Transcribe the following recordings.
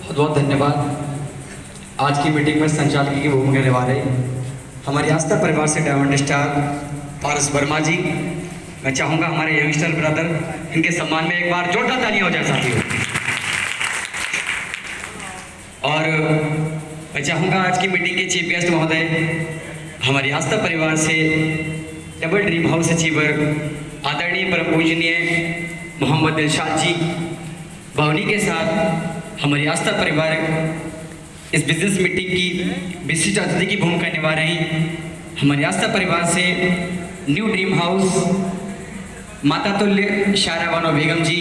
बहुत बहुत धन्यवाद। आज की मीटिंग में संचालक की भूमिका निभा रहे हमारी आस्था परिवार से डायमंड स्टार पारस वर्मा जी। मैं चाहूँगा हमारे यंगस्टर ब्रदर इनके सम्मान में एक बार जोरदार तालियां हो जाए साथियों। और मैं चाहूँगा आज की मीटिंग के चीफ गेस्ट महोदय हमारी आस्था परिवार से डबल ड्रीम हाउस अचीवर आदरणीय परम पूजनीय मोहम्मद दिलशाद जी भवनी के साथ हमारी आस्था परिवार इस बिजनेस मीटिंग की विशिष्ट अतिथि की भूमिका निभा रही हमारी आस्था परिवार से न्यू ड्रीम हाउस माता तुल्य शायरा बानो बेगम जी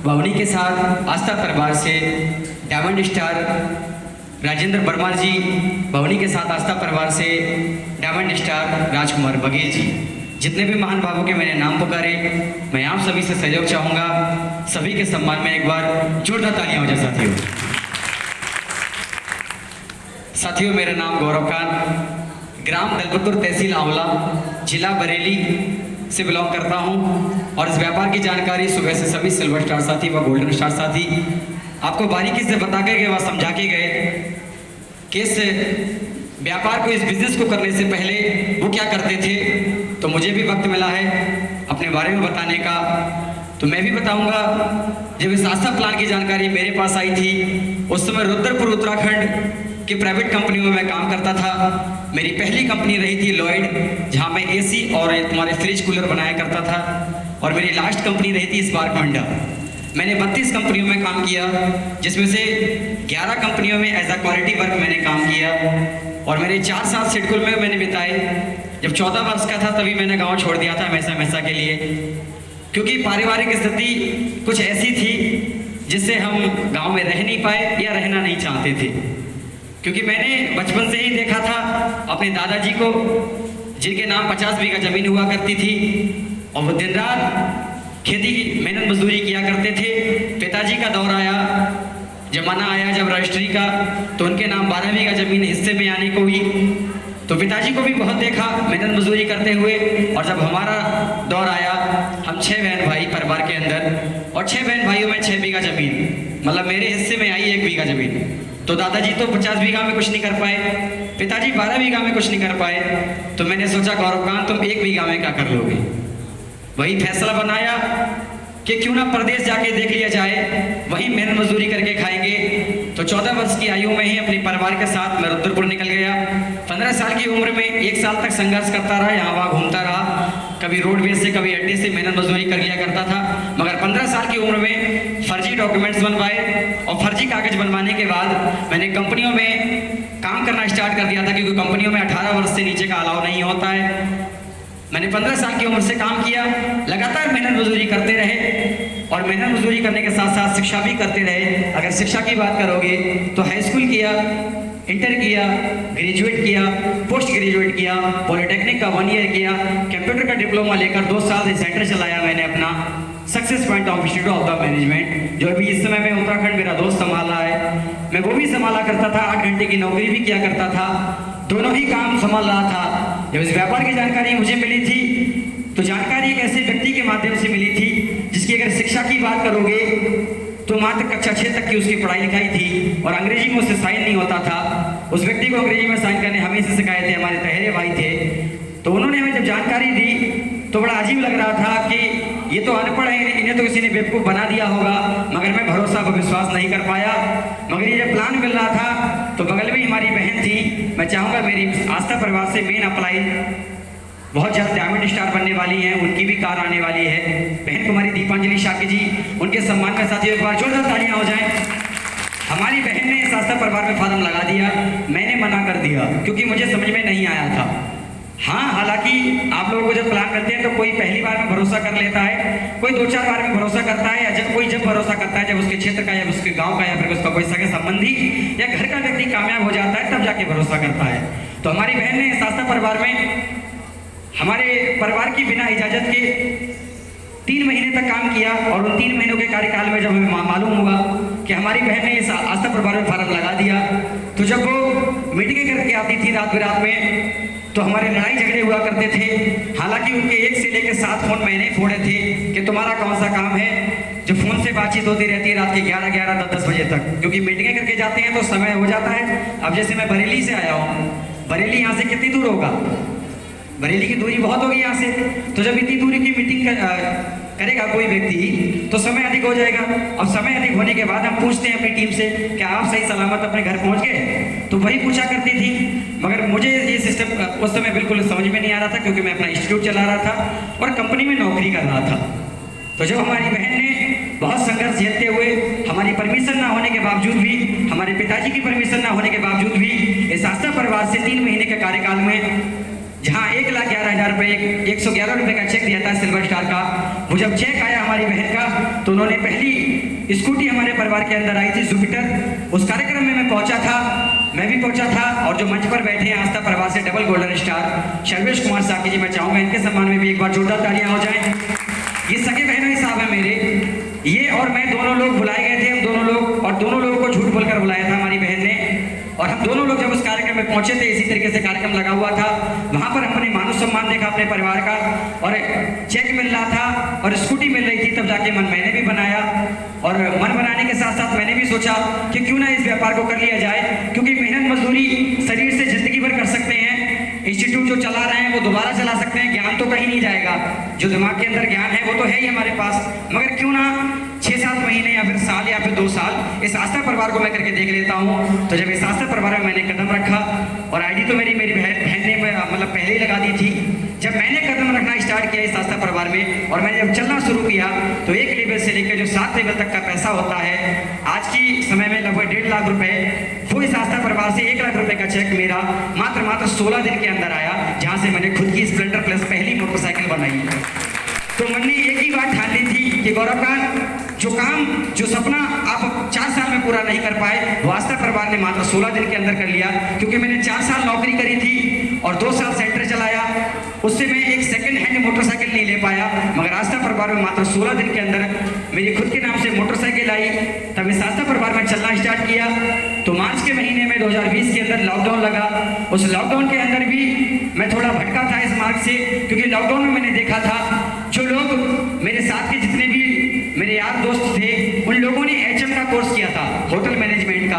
भवनी के साथ आस्था परिवार से डायमंड स्टार राजेंद्र वर्मा जी भवनी के साथ आस्था परिवार से डायमंड स्टार राजकुमार बघेल जी। जितने भी महान भावों के मैंने नाम पुकारे मैं आप सभी से सहयोग चाहूँगा। सभी के सम्मान में एक बार जोरदार तालियां हो जाए साथियों। साथियों मेरा नाम गौरव खान ग्राम दलपतपुर तहसील आंवला जिला बरेली से बिलोंग करता हूं और इस व्यापार की जानकारी सुबह से सभी सिल्वर स्टार साथी व गोल्डन स्टार साथी आपको बारीकी से बता के गए व समझा के गए कि इस व्यापार को इस बिजनेस को करने से पहले वो क्या करते थे। तो मुझे भी वक्त मिला है अपने बारे में बताने का, तो मैं भी बताऊंगा। जब इस आस्था प्लान की जानकारी मेरे पास आई थी उस समय रुद्रपुर उत्तराखंड की प्राइवेट कंपनियों में मैं काम करता था। मेरी पहली कंपनी रही थी लॉयड, जहां मैं एसी और तुम्हारे फ्रिज कूलर बनाया करता था। और मेरी लास्ट कंपनी रही थी स्पार्क होंडा। मैंने 32 कंपनियों में काम किया, जिसमें से 11 कंपनियों में एज अ क्वालिटी वर्क मैंने काम किया। और मेरे 4 साल सिडकुल में मैंने बिताए। जब 14 वर्ष का था तभी मैंने गाँव छोड़ दिया था हमेशा के लिए, क्योंकि पारिवारिक स्थिति कुछ ऐसी थी जिससे हम गाँव में रह नहीं पाए या रहना नहीं चाहते थे। क्योंकि मैंने बचपन से ही देखा था अपने दादाजी को, जिनके नाम 50 बीघा जमीन हुआ करती थी और वो दिन रात खेती की मेहनत मजदूरी किया करते थे। पिताजी का दौर आया, जमाना आया जब रजिस्ट्री का, तो उनके नाम 12 बीघा जमीन हिस्से में आने को हुई। तो पिताजी को भी बहुत देखा मेहनत मजदूरी करते हुए। और जब हमारा दौर आया, हम 6 बहन भाई परिवार के अंदर, और 6 बहन भाइयों में 6 बीघा जमीन, मतलब मेरे हिस्से में आई 1 बीघा जमीन। तो दादाजी तो 50 बीघा में कुछ नहीं कर पाए, पिताजी 12 बीघा में कुछ नहीं कर पाए। तो मैंने सोचा गौरव खान तुम 1 बीघा में क्या कर लोगे। वही फैसला बनाया कि क्यों ना प्रदेश जाके देख लिया जाए, वहीं मेहनत मजदूरी करके खाएंगे। तो 14 वर्ष की आयु में ही अपने परिवार के साथ मैं रुद्रपुर निकल गया। 15 साल की उम्र में 1 साल तक संघर्ष करता रहा, यहाँ वहाँ घूमता रहा। कभी रोडवेज से कभी अड्डे से मेहनत मजदूरी कर लिया करता था। मगर 15 साल की उम्र में फर्जी डॉक्यूमेंट्स बनवाए और फर्जी कागज बनवाने के बाद मैंने कंपनियों में काम करना स्टार्ट कर दिया था, क्योंकि कंपनियों में 18 वर्ष से नीचे का अलाउ नहीं होता है। मैंने 15 साल की उम्र से काम किया, लगातार मेहनत मजदूरी करते रहे और मेहनत मजदूरी करने के साथ साथ शिक्षा भी करते रहे। अगर शिक्षा की बात करोगे तो हाई स्कूल किया, इंटर किया, ग्रेजुएट किया, पोस्ट ग्रेजुएट किया, पॉलिटेक्निक का 1 ईयर किया, कंप्यूटर का डिप्लोमा लेकर 2 साल से सेंटर चलाया मैंने अपना success point of institute of the management, जो अभी इस समय में उत्तराखंड मेरा दोस्त संभाला है। मैं वो भी संभाला करता था, 8 घंटे की नौकरी भी किया करता था, दोनों ही काम संभाल रहा था। जब इस व्यापार की जानकारी मुझे मिली थी तो जानकारी एक ऐसे व्यक्ति के माध्यम से मिली थी जिसकी अगर शिक्षा की बात करोगे तो मात्र कक्षा 6 तक की उसकी पढ़ाई लिखाई थी और अंग्रेजी में उससे साइन नहीं होता था। उस व्यक्ति को अंग्रेजी में साइन करने हमें से सिखाए थे हमारे तहरे भाई थे। तो उन्होंने हमें जब जानकारी दी तो बड़ा अजीब लग रहा था कि ये तो अनपढ़ है, इन्हें तो किसी ने बेवकूफ़ बना दिया होगा। मगर मैं भरोसा को विश्वास नहीं कर पाया। मगर ये जब प्लान मिल रहा था तो बगल में हमारी बहन थी। मैं चाहूँगा मेरी आस्था परिवार से मेन अप्लाई बहुत जल्द डायमंड स्टार बनने वाली हैं, उनकी भी कार आने वाली है। बहन कुमारी दीपांजलि शाक्य जी, उनके सम्मान में साथियों एक बार जोरदार तालियां हो जाएं। हमारी बहन ने इस आस्था परिवार में फार्म लगा दिया, मैंने मना कर दिया क्योंकि मुझे समझ में नहीं आया था। हाँ, हालांकि आप लोगों को जब प्लान करते हैं तो कोई पहली बार में भरोसा कर लेता है, कोई 2-4 बार में भरोसा करता है, या जब भरोसा करता है जब उसके क्षेत्र का या उसके गांव का या फिर उसका कोई सगे संबंधी या घर का व्यक्ति कामयाब हो जाता है तब जाके भरोसा करता है। तो हमारी बहन ने इस आस्था परिवार में हमारे परिवार की बिना इजाजत के 3 महीने तक काम किया और उन 3 महीनों के कार्यकाल में जब हमें मालूम हुआ कि हमारी बहन ने इस आस्था परिवार में फार्म लगा दिया, तो जब वो मीटिंगें करके आती थी रात बिरात में, तो हमारे लड़ाई झगड़े हुआ करते थे। हालांकि उनके 1 से लेकर 7 फोन मैंने फोड़े थे कि तुम्हारा कौन सा काम है, जो फोन से बातचीत होती रहती है रात के 11, 10 बजे तक, क्योंकि मीटिंगें करके जाते हैं तो समय हो जाता है। अब जैसे मैं बरेली से आया हूँ, बरेली यहाँ से कितनी दूर होगा? बरेली की दूरी बहुत होगी यहाँ से। तो जब इतनी दूरी की मीटिंग करेगा कोई व्यक्ति तो समय अधिक हो जाएगा। अब समय अधिक होने के बाद हम पूछते हैं अपनी टीम से कि आप सही सलामत अपने घर पहुँच गए? तो वही पूछा करती थी, मगर मुझे ये सिस्टम उस समय बिल्कुल समझ में नहीं आ रहा था, क्योंकि मैं अपना इंस्टीट्यूट चला रहा था और कंपनी में नौकरी कर रहा था। तो जब हमारी बहन ने बहुत संघर्ष झेलते हुए, हमारी परमिशन ना होने के बावजूद भी, हमारे पिताजी की परमिशन ना होने के बावजूद भी इस आस्था परिवार से 3 महीने के कार्यकाल में जहाँ 1,11,000 रुपये, 111 रुपये का चेक दिया था सिल्वर स्टार का, वो जब चेक आया हमारी बहन का, तो उन्होंने पहली स्कूटी हमारे परिवार के अंदर आई थी जुपिटर। उस कार्यक्रम में मैं पहुंचा था, मैं भी पहुंचा था, और जो मंच पर बैठे हैं आस्था परिवार से double golden star Sharvesh Kumar साकी जी, मैं चाहूँगा इनके सम्मान में भी एक बार जोरदार तालियां हो जाएं। ये सगे बहनों साहब हैं मेरे, ये और मैं दोनों लोग बुलाए गए थे, हम दोनों लोग, और दोनों लोगों को झूठ बोलकर बुलाया था हमारी बहन ने। और हम दोनों लोग जब उस कार्यक्रम में पहुंचे थे, इसी तरीके से कार्यक्रम लगा हुआ था, वहां पर हमने मान सम्मान देखा अपने परिवार का, और चेक मिल रहा था और स्कूटी मिल रही थी। तब जाके मन मैंने भी बनाया, और मन बनाने के साथ साथ मैंने भी सोचा कि क्यों ना इस व्यापार को कर लिया जाए, क्योंकि मेहनत मजदूरी शरीर से जिंदगी भर कर सकते हैं। इंस्टीट्यूट जो चला रहे हैं वो दोबारा चला सकते हैं, ज्ञान तो कहीं नहीं जाएगा, जो दिमाग के अंदर ज्ञान है वो तो है ही हमारे पास, मगर क्यों ना 6-7 महीने या फिर साल या फिर 2 साल इस आस्था परिवार को मैं करके देख लेता हूँ। तो जब इस आस्था परिवार में मैंने कदम रखा, और आईडी तो मेरी बहन ने मतलब पहले ही लगा दी थी, जब मैंने कदम रखना स्टार्ट किया इस आस्था परिवार में, और मैंने जब चलना शुरू किया, तो 1 लेवल से लेकर जो 7 लेवल तक का पैसा होता है आज की समय में लगभग 1.5 लाख रुपए, वो इस आस्था परिवार से 1 लाख रुपए का चेक मेरा मात्र 16 दिन के अंदर आया, जहाँ से मैंने खुद की स्प्लेंडर प्लस पहली मोटरसाइकिल बनाई। तो मैंने एक ही बात ठान ली थी कि गौरव खान, जो काम, जो सपना आप 4 साल में पूरा नहीं कर पाए, वो आस्था परिवार ने मात्र 16 दिन के अंदर कर लिया। क्योंकि मैंने 4 साल नौकरी करी थी और 2 साल सेंटर चलाया, उससे मैं एक सेकंड हैंड मोटरसाइकिल नहीं ले पाया, मगर आस्था परिवार में मात्र 16 दिन के अंदर मेरी खुद के नाम से मोटरसाइकिल आई। तब इस आस्था परिवार में चलना स्टार्ट किया। तो मार्च के महीने में 2020 के अंदर लॉकडाउन लगा। उस लॉकडाउन के अंदर भी मैं थोड़ा भटका था इस मार्ग से, क्योंकि लॉकडाउन में मैंने देखा था जो लोग मेरे साथ के जितने भी मेरे यार दोस्त थे, उन लोगों ने HM का कोर्स किया था, होटल मैनेजमेंट का।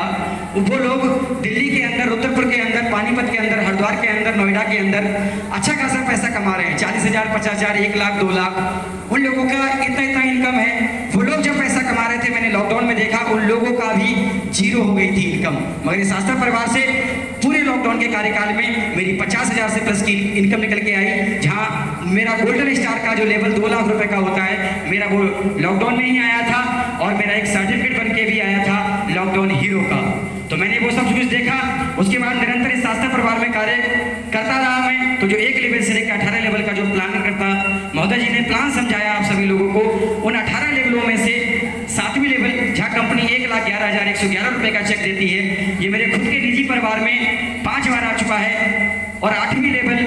वो लोग दिल्ली के अंदर, रुद्रपुर के अंदर, पानीपत के अंदर, हरिद्वार के अंदर, नोएडा के अंदर अच्छा खासा पैसा कमा रहे हैं, 40,000, 50,000, 1 लाख, 2 लाख, उन लोगों का इतना इनकम है। वो लोग जब पैसा कमा रहे थे, मैंने लॉकडाउन में देखा उन लोगों का भी 0 हो गई थी इनकम। मगर इस आस्था परिवार से पूरे लॉकडाउन के कार्यकाल में मेरी 50,000 से प्लस की इनकम निकल के आई, जहाँ मेरा गोल्डन स्टार का जो लेवल 2 लाख रुपए का होता है, मेरा वो लॉकडाउन में ही आया था, और मेरा एक सर्टिफिकेट बन के भी आया था लॉकडाउन हीरो का। तो मैंने वो सब कुछ देखा। उसके बाद निरंतर इस आस्था परिवार में कार्य करता रहा मैं। तो जो 1 लेवल से लेकर 18 लेवल का जो प्लानर करता महोदय जी ने प्लान समझाया आप सभी लोगों को, उन 18 लेवलों में से 7वीं लेवल जहाँ कंपनी 1,11,111 रुपये का चेक देती है, ये मेरे खुद के निजी परिवार में 5 बार आ चुका है। और 8वीं लेवल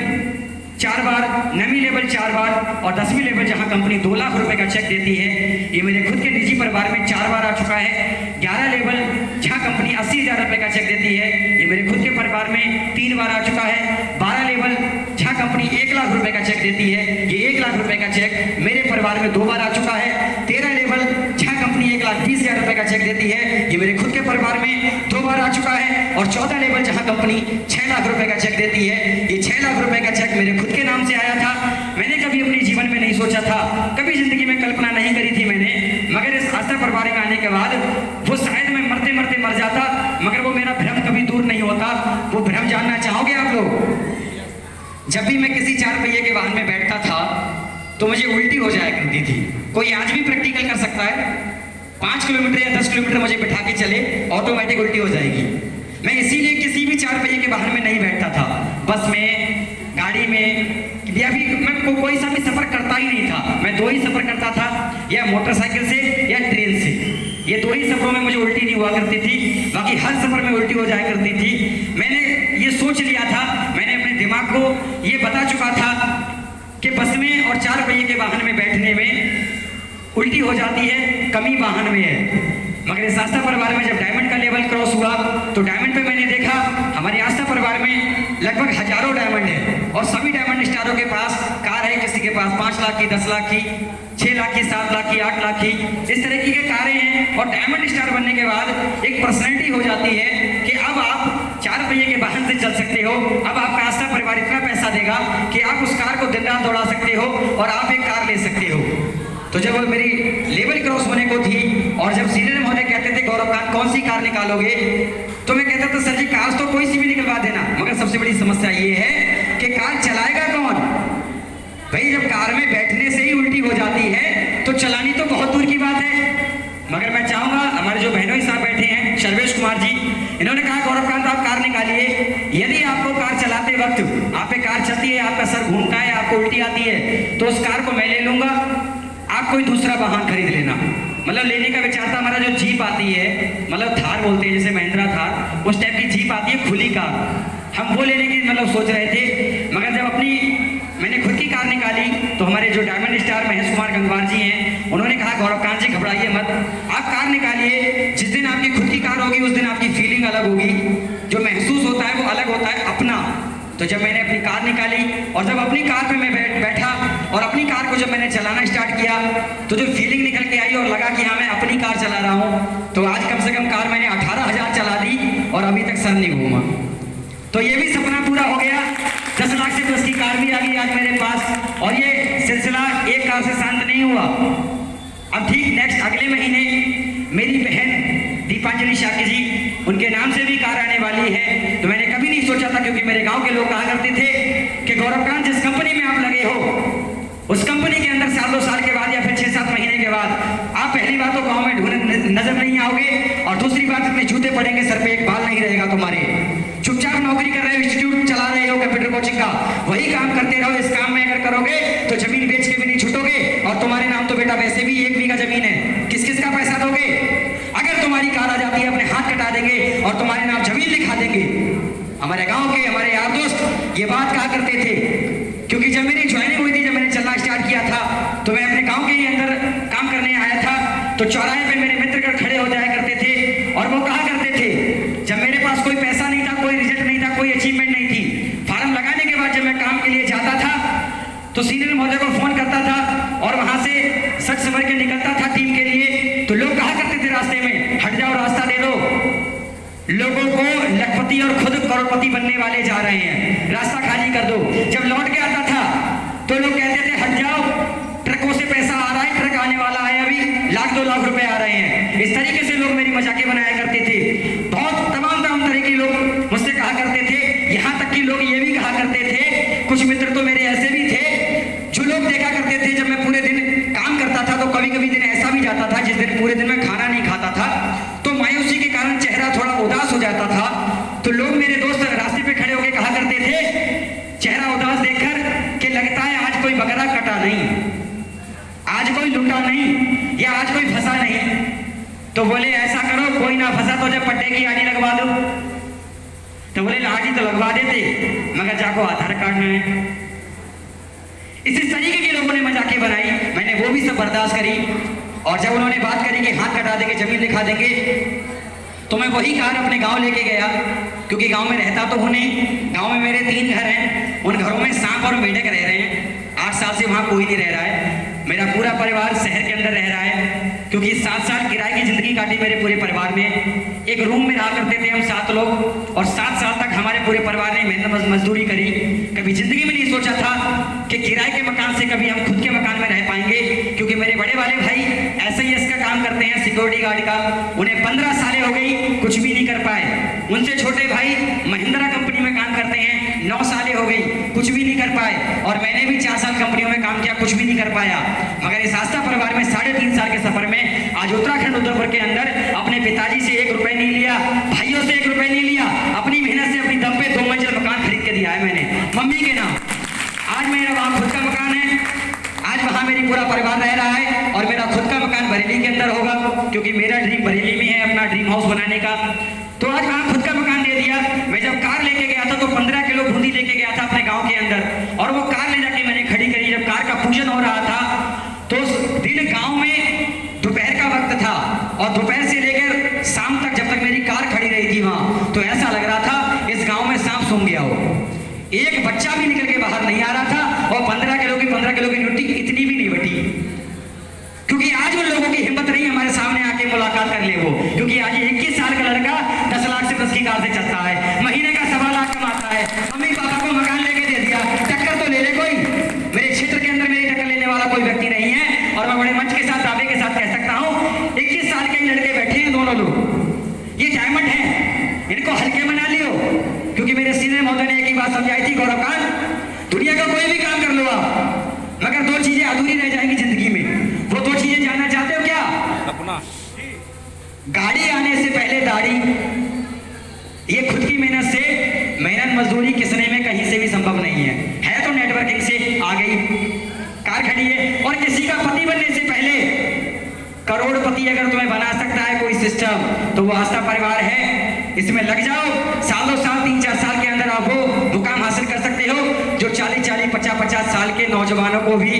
4 बार, 9वीं लेवल 4 बार, और 10वीं लेवल जहां कंपनी 2 लाख रुपए का चेक देती है, ये मेरे खुद के निजी परिवार में 4 बार आ चुका है। 11 लेवल जहां कंपनी 80,000 रुपए का चेक देती है, ये मेरे खुद के परिवार में 3 बार आ चुका है। 12 लेवल जहां कंपनी 1 लाख रुपए का चेक देती है, ये 1 लाख रुपए का चेक मेरे परिवार में 2 बार आ चुका है। 13 लेवल जहां कंपनी 1,20,000 रुपए का चेक देती है, ये मेरे खुद के परिवार में 2 बार आ चुका है। और 14 लेवल जहां कंपनी 6 लाख रुपए का चेक देती है, ये 6 लाख रुपए का चेक मेरे खुद के नाम से आया था। मैंने कभी अपने जीवन में नहीं सोचा था, कभी जिंदगी में कल्पना नहीं करी थी मैंने, मगर इस आस्था परिवार में आने के बाद वो शायद मैं मरते मरते मर जाता, मगर वो मेरा भ्रम कभी दूर नहीं होता। वो भ्रम जानना चाहोगे आप लोग? जब भी मैं किसी 4 पहिए के वाहन में बैठता था तो मुझे उल्टी हो जाया करती थी। कोई आज भी प्रैक्टिकल कर सकता है, 5 किलोमीटर या 10 किलोमीटर मुझे बिठा के चले, ऑटोमेटिक उल्टी हो जाएगी। मैं इसीलिए किसी भी 4 पहिए के वाहन में नहीं बैठता था, बस में, गाड़ी में, या भी मैं कोई सा भी सफर करता ही नहीं था। मैं 2 ही सफर करता था, या मोटरसाइकिल से या ट्रेन से। ये 2 ही सफरों में मुझे उल्टी नहीं हुआ करती थी, बाकी हर सफर में उल्टी हो जाया करती थी। मैंने ये सोच लिया था, मैंने अपने दिमाग को ये बता चुका था कि बस में और 4 पहिए के वाहन में बैठने में उल्टी हो जाती है, कमी वाहन में है। मगर इस आस्था परिवार में जब डायमंड का लेवल क्रॉस हुआ तो डायमंड पे मैंने देखा हमारे आस्था परिवार में लगभग हजारों डायमंड है और सभी डायमंड स्टारों के पास कार है, किसी के पास 5 लाख की, 10 लाख की, 6 लाख की, 7 लाख की, 8 लाख की, इस तरह की कारें हैं। और डायमंड स्टार बनने के बाद एक पर्सनैलिटी हो जाती है कि अब आप 4 पहिए के वाहन से चल सकते हो। अब आपका आस्था परिवार इतना पैसा देगा कि आप उस कार को दिन रात दौड़ा सकते हो और आप एक कार ले सकते हो। तो जब वो मेरी लेवल क्रॉस होने को थी और जब सीनियर महोदय कहते थे गौरव खान कौन सी कार निकालोगे, तो मैं कहता था सर जी कार तो कोई सी भी निकलवा देना, मगर सबसे बड़ी समस्या ये है कि कार चलाएगा कौन। भाई जब कार में बैठने से ही उल्टी हो जाती है तो चलानी तो बहुत दूर की बात है। मगर मैं चाहूंगा हमारे जो बहनों साहब बैठे हैं, शर्वेश कुमार जी, इन्होंने कहा गौरव खान आप कार निकालिए। यदि आपको कार चलाते वक्त आप पे कार चलती है, आपका सर घूमता है, आपको उल्टी आती है, तो उस कार को मैं ले लूंगा, आप कोई दूसरा वाहन खरीद लेना। मतलब लेने का विचार था हमारा। जो जीप आती है, मतलब थार बोलते हैं जैसे महिंद्रा थार, उस टाइप की जीप आती है खुली कार, हम वो लेने की मतलब सोच रहे थे। मगर जब मैंने खुद की कार निकाली तो हमारे जो डायमंड स्टार महेश कुमार गंगवार जी हैं, उन्होंने कहा गौरव खान जी घबराइए मत, आप कार निकालिए। जिस दिन आपकी खुद की कार होगी उस दिन आपकी फीलिंग अलग होगी, जो महसूस होता है वो अलग होता है अपना। तो जब मैंने अपनी कार निकाली और जब अपनी कार पे मैं बैठा और अपनी कार को जब मैंने चलाना स्टार्ट किया तो जो फीलिंग निकल के आई और लगा कि हाँ मैं अपनी कार चला रहा हूँ, तो आज कम से कम कार मैंने 18,000 चला दी और अभी तक सर नहीं घूमा। तो ये भी सपना पूरा हो गया। 10 लाख से तो उसकी कार भी आ गई आज मेरे पास। और ये सिलसिला एक कार से शांत नहीं हुआ। अब ठीक नेक्स्ट अगले महीने मेरी बहन दीपांजलि शाक्य जी, उनके नाम से भी कार आने वाली है। तो मैंने कभी नहीं सोचा था, क्योंकि मेरे गांव के लोग कहा करते थे कि गौरव खान जिस कंपनी में आप लगे हो उस कंपनी के अंदर 7-2 साल के बाद या फिर 6-7 महीने के बाद आप पहली बात तो गांव में ढूंढने नजर नहीं आओगे और दूसरी बात अपने जूते पड़ेंगे सर पे, एक बाल नहीं रहेगा तुम्हारे। चुपचाप नौकरी कर रहे हो, इंस्टीट्यूट चला रहे हो कंप्यूटर कोचिंग का, वही काम करते रहो। इस काम में अगर करोगे तो जमीन बेच के भी नहीं छूटोगे और तुम्हारे नाम तो बेटा वैसे भी 1 बीघा जमीन है, किस किस का पैसा दोगे। अगर तुम्हारी कार आ जाती है अपने हाथ कटा देंगे और तुम्हारे नाम जमीन लिखा देंगे। हमारे गांव के हमारे यार दोस्त ये बात कहा करते थे, क्योंकि जब मेरी ज्वाइनिंग हुई थी, जब मैंने चलना स्टार्ट किया था, तो मैं अपने गांव के ही अंदर काम करने आया था। तो चौराहे पे मेरे मित्रगण खड़े हो जाया करते थे और वो कहा करते थे, जब मेरे पास कोई पैसा नहीं था, कोई रिजल्ट नहीं था, कोई अचीवमेंट नहीं थी, फार्म लगाने के बाद जब मैं काम के लिए जाता था तो सीनियर महोदय को फोन करता था और वहां से सच समझ के निकलता था टीम के लिए। तो लोग कहा करते थे रास्ते में, हट जाओ, रास्ता दे दो, लोगों को लखपति और खुद करोड़पति बनने वाले जा रहे हैं, रास्ता खाली कर दो। जब लौट के आता था तो लोग कहते थे हट जाओ, ट्रकों से पैसा आ रहा है, ट्रक आने वाला है, अभी 1-2 लाख रुपए आ रहे हैं। इस तरीके से लोग मेरी मजाके बनाया करते थे। बहुत तमाम तरह के लोग मुझसे कहा करते थे, यहाँ तक कि लोग ये भी कहा करते थे, कुछ मित्र तो मेरे ऐसे भी थे जो लोग देखा करते थे जब मैं पूरे दिन काम करता था तो कभी कभी दिन ऐसा भी जाता था जिस दिन पूरे दिन में खाना नहीं खाता था, तो मायूसी के कारण चेहरा थोड़ा उदास हो जाता था। तो लोग मेरे दोस्त रास्ते पे खड़े होकर कहा करते थे चेहरा उदास देखकर कि लगता है आज कोई बकरा कटा नहीं, आज कोई लुटा नहीं, या आज कोई फंसा नहीं। तो बोले ऐसा करो, कोई ना फंसा तो जब पट्टे की आड़ी लगवा दो। तो बोले आड़ी तो लगवा देते, मगर जाको आधार कार्ड नहीं है। इसी तरीके के लोगों ने मजाके बनाई, मैंने वो भी सब बर्दाश्त करी। और जब उन्होंने बात करी कि हाथ कटा देंगे, जमीन लिखा देंगे, तो मैं वही कार अपने गांव लेके गया, क्योंकि गांव में रहता तो हूँ नहीं। गांव में मेरे 3 घर हैं, उन घरों में सांप और मेंढक रह रहे हैं। 8 साल से वहाँ कोई नहीं रह रहा है। मेरा पूरा परिवार शहर के अंदर रह रहा है, क्योंकि 7 साल किराए की जिंदगी काटी मेरे पूरे परिवार में। एक रूम में रहा करते थे हम 7 लोग, और 7 साल तक हमारे पूरे परिवार ने मेहनत मजदूरी करी। कभी जिंदगी में नहीं सोचा था कि किराए के मकान से कभी हम खुद के मकान में रह पाएंगे, क्योंकि मेरे बड़े वाले भाई SAS का काम करते हैं, सिक्योरिटी गार्ड का। उन्हें 15 सालें हो गई, कुछ भी नहीं कर पाए। उनसे छोटे भाई महिंद्रा कंपनी में काम करते हैं, 9 सालें हो गई, कुछ भी नहीं कर पाए। और मैंने भी 4 साल कंपनियों में काम किया, कुछ भी नहीं कर पाया। मगर इस आस्था परिवार में 3.5 साल के सफर में आज उत्तराखंड उदयपुर के अंदर अपने पिताजी से 1 रुपए नहीं लिया, भाइयों से 1 रुपए नहीं लिया, अपनी मेहनत से अपनी दम पे 2 मंजिल मकान खरीद के दिया है मैंने मम्मी के नाम। आज मेरा वहाँ खुद का मकान है, आज वहाँ मेरी पूरा परिवार रह रहा है, और मेरा खुद का मकान बरेली के अंदर होगा, क्योंकि मेरा ड्रीम बरेली में है अपना ड्रीम हाउस बनाने का। तो आज वहाँ खुद का मकान दे दिया। मैं जब कार लेके गया था तो 15 किलो बूंदी लेके गया था अपने गाँव के अंदर, और वो कार ले जाके मैंने खड़ी करी। जब फंक्शन हो रहा था, तो उस दिन गांव में दोपहर का वक्त था और दोपहर से लेकर शाम तक जब तक मेरी कार खड़ी रही थी वहां, तो ऐसा लग रहा था इस गांव में सांप सूंघ गया हो। एक बच्चा भी निकल के बाहर नहीं आ रहा था और 15 किलो की न्यूट्री इतनी भी नहीं बटी, क्योंकि आज उन लोगों की हिम्मत नहीं हमारे सामने आके मुलाकात कर ले वो, क्योंकि आज 21 साल का लड़का 10 लाख से 10 की कार से चलता है, महीने का 1.25 लाख कमाता है, मम्मी पापा को मकान लेके दे दिया, टक्कर तो ले ले कोई। मेरे क्षेत्र के अंदर मेरी टक्कर लेने वाला कोई व्यक्ति नहीं है और मैं बड़े मंच के साथ दावे के साथ कह सकता हूँ 21 साल के लड़के बैठे हैं दोनों लोग, ये डायमंड है, इनको हल्के मना लियो, क्योंकि मेरे सीनियर महोदय ने एक ही बात समझाई थी, गौरवकांत दुनिया का कोई भी काम कर लो आप, मगर 2 चीजें अधूरी रह जाएंगी जिंदगी में। वो 2 चीजें जानना चाहते हो क्या? अपना गाड़ी आने से पहले दाढ़ी, ये खुद की मेहनत से, मेहनत मजदूरी किसने में कहीं से भी संभव नहीं है तो नेटवर्किंग से आ गई, कार खड़ी है। और किसी का पति बनने से पहले करोड़पति अगर तुम्हें बना सकता है कोई सिस्टम, तो वो आस्था परिवार है, इसमें लग जाओ, सालों साल 3-4 साल के अंदर आप वो मुकाम हासिल कर सकते हो जो 40-40, 50-50 साल के नौजवानों को भी,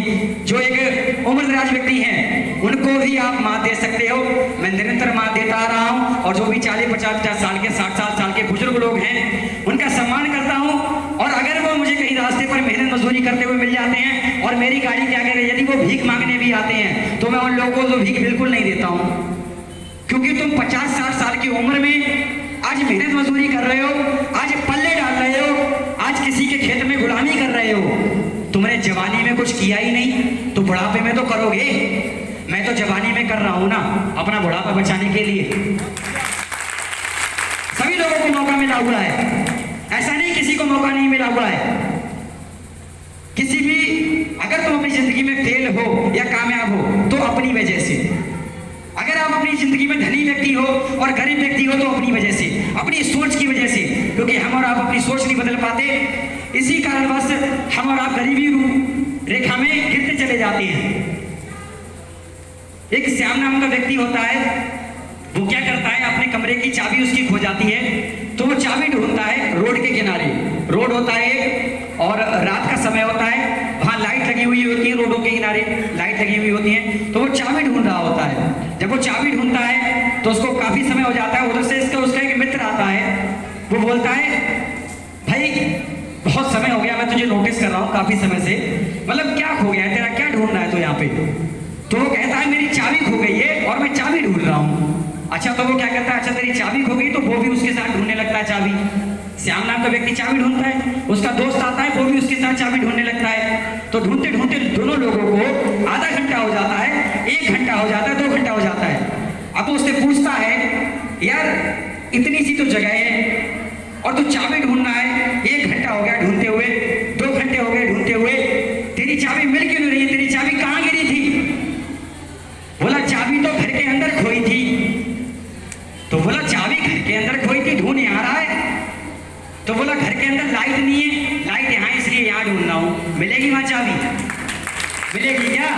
जो एक उम्रदराज व्यक्ति हैं, उनको भी आप मात दे सकते हो। मैं निरंतर मात देता आ रहा हूँ और जो भी 40-50 साल के, 60 साल के बुजुर्ग लोग हैं, उनका सम्मान करता हूँ। और अगर वो मुझे कहीं रास्ते पर मेहनत मजदूरी करते हुए मिल जाते हैं और मेरी गाड़ी क्या कह रही है, यदि वो भीख मांगने भी आते हैं, तो मैं उन लोगों को तो भीख बिल्कुल नहीं देता हूँ, क्योंकि तुम 50-60 साल की उम्र में आज मेहनत मजदूरी कर रहे हो, आज पल्ले डाल रहे हो, आज किसी के खेत में गुलामी कर रहे हो, तुमने जवानी में कुछ किया ही नहीं तो बुढ़ापे में तो करोगे। मैं तो जवानी में कर रहा हूं ना, अपना बुढ़ापा बचाने के लिए। सभी लोगों को मौका मिला हुआ है, ऐसा नहीं किसी को मौका नहीं मिला हुआ है। किसी भी, अगर तुम अपनी जिंदगी में फेल हो या कामयाब हो तो अपनी वजह से, अगर आप अपनी जिंदगी में धनी व्यक्ति हो और गरीब व्यक्ति हो तो अपनी वजह से, अपनी सोच की वजह से, क्योंकि हम और आप अपनी सोच नहीं बदल पाते, इसी कारणवश हम और आप गरीबी रेखा में गिरते चले जाते हैं। एक श्याम नाम का व्यक्ति होता है, वो क्या करता है, अपने कमरे की चाबी उसकी खो जाती है, तो वो चाबी ढूंढता है रोड के किनारे, रोड होता है और रात का समय होता है, वहाँ लाइट लगी हुई होती है, रोडों के किनारे लाइट लगी हुई होती है, तो वो चाबी ढूंढ रहा होता है। जब वो चाबी ढूंढता है तो उसको काफी समय हो जाता है, उधर से उसका एक मित्र आता है, वो बोलता है भाई बहुत समय हो गया, मैं तुझे नोटिस कर रहा हूँ काफी समय से, मतलब क्या खो गया है तेरा, क्या ढूंढ रहा है तो यहाँ पे? तो वो कहता है मेरी चाबी खो गई है और मैं चाबी ढूंढ रहा हूँ। अच्छा, तो वो क्या कहता है, अच्छा तेरी चाबी खो गई, तो वो भी उसके साथ ढूंढने लगता है चाबी। श्याम नाम का व्यक्ति चाबी ढूंढता है, उसका दोस्त आता है, वो भी उसके साथ चाबी ढूंढने लगता है, तो ढूंढते ढूंढते दोनों लोगों को आधा घंटा हो जाता है, 1 घंटा हो जाता है, 2 घंटा हो जाता है। अब वो उससे पूछता है यार इतनी सी तो जगह है और तू चाबी ढूंढना है, 1 घंटा हो गया ढूंढते हुए, 2 घंटे हो गए ढूंढते हुए, तेरी चाबी मिल क्यों नहीं रही, तेरी चाबी कहाँ गिरी थी? बोला चाबी तो घर के अंदर खोई थी। तो बोला चाबी घर के अंदर खोई थी, ढूंढ यहाँ रहा है? तो बोला घर के अंदर लाइट नहीं है, लाइट यहाँ इसलिए यहाँ ढूंढ रहा हूँ, मिलेगी वहाँ चाबी? मिलेगी क्या?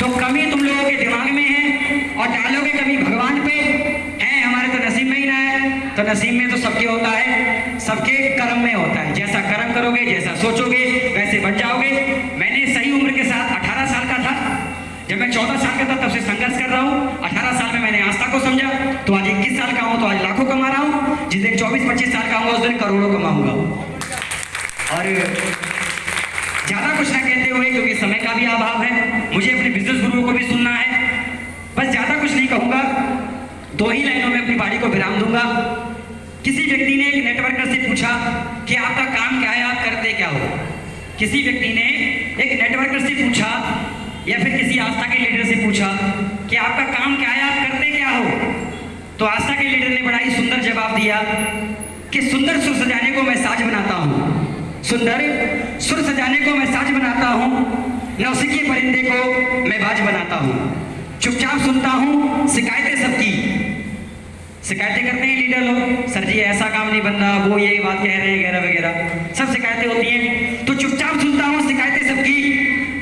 तो कमी तुम लोगों के दिमाग में है और डालोगे कभी भगवान पे है, हमारे तो नसीब में ही ना है। तो नसीब में तो सबके होता है, सबके कर्म में होता है, जैसा कर्म करोगे, जैसा सोचोगे वैसे बन जाओगे। मैंने सही उम्र के साथ 18 साल का था, जब मैं 14 साल का था तब से संघर्ष कर रहा हूँ। 18 साल में मैंने आस्था को समझा, तो आज 21 साल का हूँ तो आज लाखों कमा रहा हूँ। जिस दिन 24-25 साल का हूँ उस दिन करोड़ों कमाऊंगा। और ज्यादा कुछ ना कहते हुए, क्योंकि समय का भी अभाव है, मुझे अपने बिजनेस गुरुओं को भी सुनना है, बस ज्यादा कुछ नहीं कहूंगा, 2 ही लाइनों में अपनी बाड़ी को विराम दूंगा। किसी व्यक्ति ने एक नेटवर्कर से पूछा कि आपका काम क्या है, आप करते क्या हो? किसी व्यक्ति ने एक नेटवर्कर से पूछा या फिर किसी आस्था के लीडर से पूछा कि आपका काम क्या है, आप करते क्या हो? तो आस्था के लीडर ने बड़ा ही सुंदर जवाब दिया कि सुंदर सुर सजाने को मैं साज बनाता हूँ, सुंदर सुर सजाने को मैं साज बनाता हूँ, नौसिखिए परिंदे को मैं बाज बनाता हूँ, चुपचाप सुनता हूँ शिकायतें सबकी। शिकायतें करते हैं लीडर लोग, सर जी ऐसा काम नहीं बन रहा, वो ये बात कह रहे हैं वगैरह वगैरह, सब शिकायतें होती हैं। तो चुपचाप सुनता हूँ शिकायतें सबकी,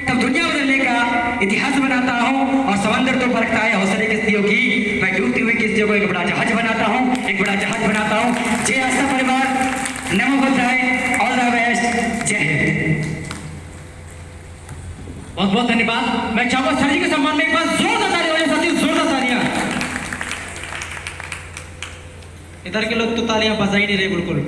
तब दुनिया बदलने का इतिहास बनाता हूँ। और समंदर तो बरकता है हौसले किस्तियों की, मैं डूबती हुई किस्तियों को एक बड़ा जहाज बनाता हूँ, एक बड़ा जहाज बनाता हूँ। जय आस्था परिवार, नमो बुद्धाय, ऑल द बेस्ट, जय हिंद। बहुत बहुत धन्यवाद। मैं चाहूंगा सर जी के सम्मान में एक बार जोरदार ताली हो जाए साथियों, जोरदार तालियां। इधर के लोग तो तालियां बजा ही नहीं रहे बिल्कुल।